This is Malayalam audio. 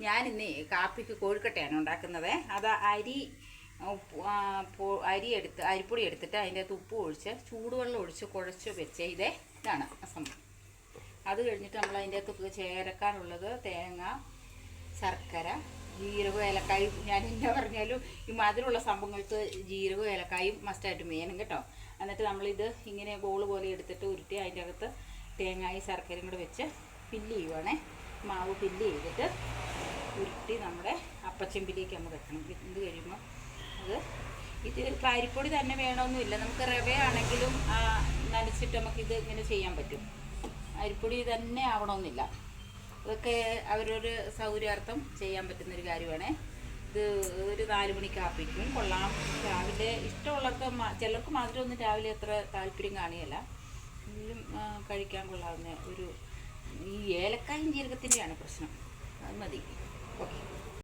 ഞാനിന്ന് കാപ്പിക്ക് കോഴിക്കട്ടയാണ് ഉണ്ടാക്കുന്നത്. അത് അരിപ്പൊടി എടുത്തിട്ട് അതിൻ്റെ അകത്ത് ഉപ്പ് ഒഴിച്ച് ചൂടുവെള്ളം ഒഴിച്ച് കുഴച്ച് വെച്ച് ഇതാണ് സംഭവം. അത് കഴിഞ്ഞിട്ട് നമ്മൾ അതിൻ്റെ അകത്ത് ചേർക്കാനുള്ളത് തേങ്ങ, ശർക്കര, ജീരകം, ഏലക്കായും. ഞാൻ എന്നാ പറഞ്ഞാലും ഈ മധുരമുള്ള സംഭവങ്ങൾക്ക് ജീരകവും ഏലക്കായും മസ്റ്റായിട്ട് വേണം കേട്ടോ. എന്നിട്ട് നമ്മളിത് ഇങ്ങനെ ബോൾ പോലെ എടുത്തിട്ട് ഉരുട്ടി അതിൻ്റെ അകത്ത് തേങ്ങയും ശർക്കരയും കൂടെ വെച്ച് ഫില്ല് ചെയ്യുവാണേ. മാവ് ഫില്ല് ചെയ്തിട്ട് ഉരുട്ടി നമ്മുടെ അപ്പച്ചെമ്പിലേക്ക് നമ്മൾ വെക്കണം. ഇത് കഴിയുമ്പോൾ ഇത് അരിപ്പൊടി തന്നെ വേണമെന്നില്ല, നമുക്ക് റവയാണെങ്കിലും നനച്ചിട്ട് നമുക്കിത് ഇങ്ങനെ ചെയ്യാൻ പറ്റും. അരിപ്പൊടി തന്നെ ആവണമെന്നില്ല. അതൊക്കെ അവരൊരു സൗകര്യാർത്ഥം ചെയ്യാൻ പറ്റുന്നൊരു കാര്യമാണ്. ഇത് ഒരു 4 മണി കാപ്പിക്കും കൊള്ളാം. രാവിലെ ഇഷ്ടമുള്ളവർക്ക് ചിലർക്ക് മധുരമൊന്നും രാവിലെ അത്ര താല്പര്യം കാണുകയില്ല, എങ്കിലും കഴിക്കാൻ കൊള്ളാവുന്ന ഒരു ഈ ഏലക്കായും ജീരകത്തിൻ്റെയാണ് പ്രശ്നം. അത് മതി.